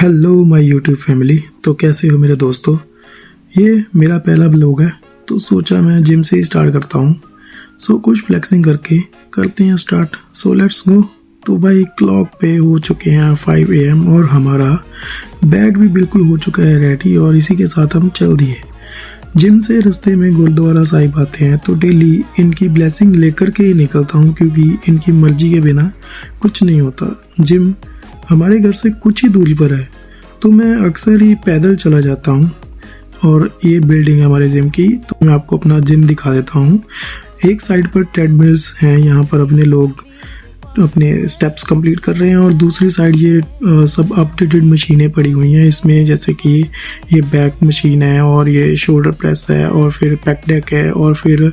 Hello my YouTube family. तो कैसे हो मेरे दोस्तों। ये मेरा पहला ब्लॉग है तो सोचा मैं जिम से ही स्टार्ट करता हूँ। सो कुछ फ्लेक्सिंग करके करते हैं स्टार्ट। So let's go. तो भाई क्लॉक पे हो चुके हैं 5 AM और हमारा बैग भी बिल्कुल हो चुका है रेडी और इसी के साथ हम चल दिए। जिम से रास्ते में गुरुद्वारा साहिब आते हैं तो डेली इनकी ब्लेसिंग लेकर के ही निकलता हूँ, क्योंकि इनकी मर्जी के बिना कुछ नहीं होता। जिम हमारे घर से कुछ ही दूरी पर है तो मैं अक्सर ही पैदल चला जाता हूँ। और ये बिल्डिंग है हमारे जिम की, तो मैं आपको अपना जिम दिखा देता हूँ। एक साइड पर ट्रेडमिल्स हैं, यहाँ पर अपने लोग अपने स्टेप्स कंप्लीट कर रहे हैं और दूसरी साइड ये सब अपडेटेड मशीनें पड़ी हुई हैं। इसमें जैसे कि ये बैक मशीन है और ये शोल्डर प्रेस है और फिर पैक डेक है और फिर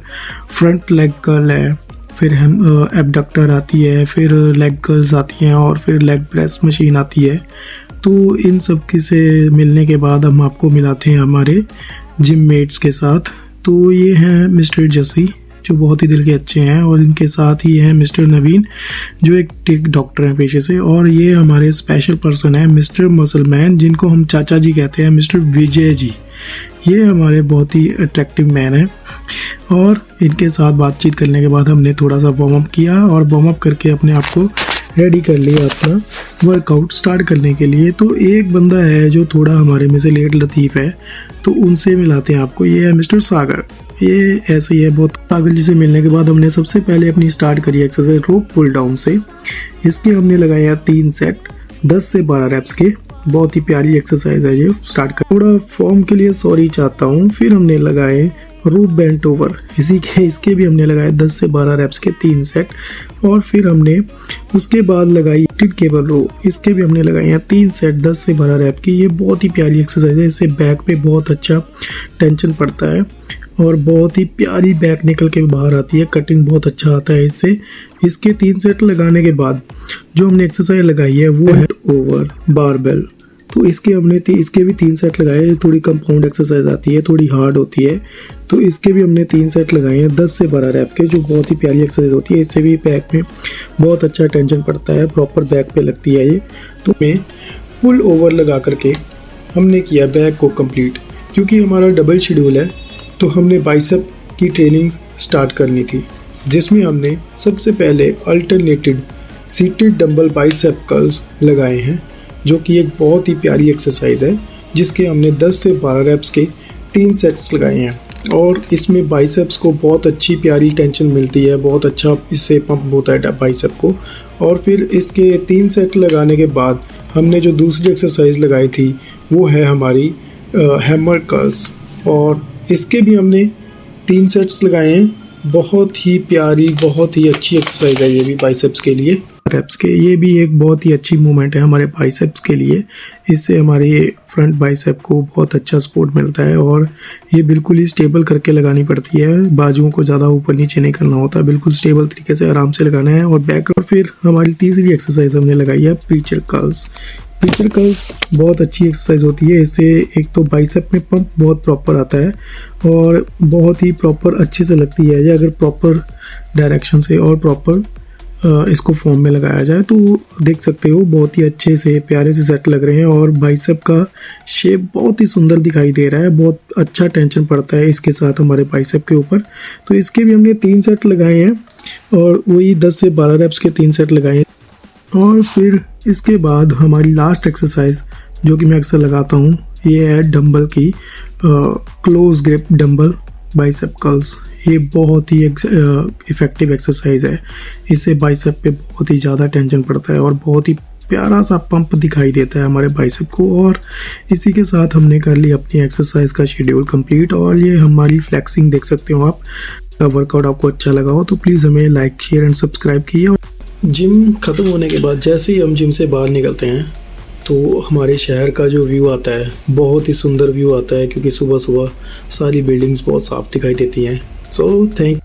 फ्रंट लेग कर्ल है, फिर हम एबडक्टर आती है, फिर लेग कर्ल्स आती हैं और फिर लेग प्रेस मशीन आती है। तो इन सब के से मिलने के बाद हम आपको मिलाते हैं हमारे जिम मेट्स के साथ। तो ये हैं मिस्टर जसी जो बहुत ही दिल के अच्छे हैं और इनके साथ ही हैं मिस्टर नवीन जो एक डॉक्टर हैं पेशे से, और ये हमारे स्पेशल पर्सन है मिस्टर मसलमैन जिनको हम चाचा जी कहते हैं, मिस्टर विजय जी। ये हमारे बहुत ही अट्रैक्टिव मैन हैं और इनके साथ बातचीत करने के बाद हमने थोड़ा सा वार्म अप किया और वार्म अप करके अपने आप को रेडी कर लिया अपना वर्कआउट स्टार्ट करने के लिए। तो एक बंदा है जो थोड़ा हमारे में से लेट लतीफ़ है तो उनसे मिलाते हैं आपको। ये है मिस्टर सागर। ये ऐसे ही है बहुत। सागर जी से मिलने के बाद हमने सबसे पहले अपनी स्टार्ट करी एक्सरसाइज रोप पुल डाउन से। इसके हमने लगाए हैं 3 सेट 10 से 12 रेप्स के। बहुत ही प्यारी एक्सरसाइज है ये। स्टार्ट कर थोड़ा फॉर्म के लिए सॉरी चाहता हूँ। फिर हमने लगाए रोप बेंट ओवर, इसके भी हमने लगाए 10 से 12 रेप्स के 3 सेट। और फिर हमने उसके बाद लगाई केबल रो, इसके भी हमने लगाए हैं 3 सेट 10 से 12 रेप की। ये बहुत ही प्यारी एक्सरसाइज है, इससे बैक पे बहुत अच्छा टेंशन पड़ता है और बहुत ही प्यारी बैक निकल के बाहर आती है। कटिंग बहुत अच्छा आता है इससे। इसके 3 सेट लगाने के बाद जो हमने एक्सरसाइज लगाई है वो है ओवर बारबेल। तो इसके भी 3 सेट लगाए। थोड़ी कंपाउंड एक्सरसाइज आती है, थोड़ी हार्ड होती है, तो इसके भी हमने 3 सेट लगाए हैं 10 से 12 रैप के, जो बहुत ही प्यारी एक्सरसाइज होती है। इससे भी बैक में बहुत अच्छा टेंशन पड़ता है, प्रॉपर बैक पे लगती है ये। तो मैं पुल ओवर लगा करके हमने किया बैक को कंप्लीट। क्योंकि हमारा डबल शेड्यूल है तो हमने बाइसेप की ट्रेनिंग स्टार्ट करनी थी, जिसमें हमने सबसे पहले अल्टरनेटेड सीटेड डंबल बाइसेप कर्ल्स लगाए हैं, जो कि एक बहुत ही प्यारी एक्सरसाइज है, जिसके हमने 10 से 12 रेप्स के 3 सेट्स लगाए हैं। और इसमें बाइसेप्स को बहुत अच्छी प्यारी टेंशन मिलती है, बहुत अच्छा इससे पंप होता है बाइसेप को। और फिर इसके 3 सेट लगाने के बाद हमने जो दूसरी एक्सरसाइज लगाई थी वो है हमारी हैमर कर्ल्स, और इसके भी हमने 3 सेट्स लगाए हैं। बहुत ही प्यारी, बहुत ही अच्छी एक्सरसाइज है ये भी बाइसेप्स के लिए। रेप्स के ये भी एक बहुत ही अच्छी मूवमेंट है हमारे बाइसेप्स के लिए। इससे हमारे फ्रंट बाइसेप को बहुत अच्छा सपोर्ट मिलता है और ये बिल्कुल ही स्टेबल करके लगानी पड़ती है। बाजुओं को ज़्यादा ऊपर नीचे नहीं करना होता, बिल्कुल स्टेबल तरीके से आराम से लगाना है। और बैक और फिर हमारी तीसरी एक्सरसाइज हमने लगाई है प्रीचर कर्ल्स। प्रीचर कर्ल्स बहुत अच्छी एक्सरसाइज होती है। इससे एक तो बाइसेप में पंप बहुत प्रॉपर आता है और बहुत ही प्रॉपर अच्छे से लगती है। ये अगर प्रॉपर डायरेक्शन से और प्रॉपर इसको फॉर्म में लगाया जाए तो देख सकते हो बहुत ही अच्छे से प्यारे से सेट लग रहे हैं और बाइसेप का शेप बहुत ही सुंदर दिखाई दे रहा है। बहुत अच्छा टेंशन पड़ता है इसके साथ हमारे बाइसेप के ऊपर। तो इसके भी हमने 3 सेट लगाए हैं और वही 10 से 12 रेप्स के 3 सेट लगाए हैं। और फिर इसके बाद हमारी लास्ट एक्सरसाइज जो कि मैं अक्सर लगाता हूँ, ये है डंबल की close grip dumbbell bicep curls. ये बहुत ही इफ़ेक्टिव एक्सरसाइज है। इससे बाइसेप पे बहुत ही ज़्यादा टेंशन पड़ता है और बहुत ही प्यारा सा पंप दिखाई देता है हमारे बाइसेप को। और इसी के साथ हमने कर ली अपनी एक्सरसाइज का शेड्यूल कंप्लीट। और ये हमारी फ्लेक्सिंग देख सकते हो आप। वर्कआउट आपको अच्छा लगा हो तो प्लीज़ हमें लाइक शेयर एंड सब्सक्राइब कीजिए। जिम ख़त्म होने के बाद जैसे ही हम जिम से बाहर निकलते हैं तो हमारे शहर का जो व्यू आता है बहुत ही सुंदर व्यू आता है, क्योंकि सुबह सुबह सारी बिल्डिंग्स बहुत साफ़ दिखाई देती हैं। So thank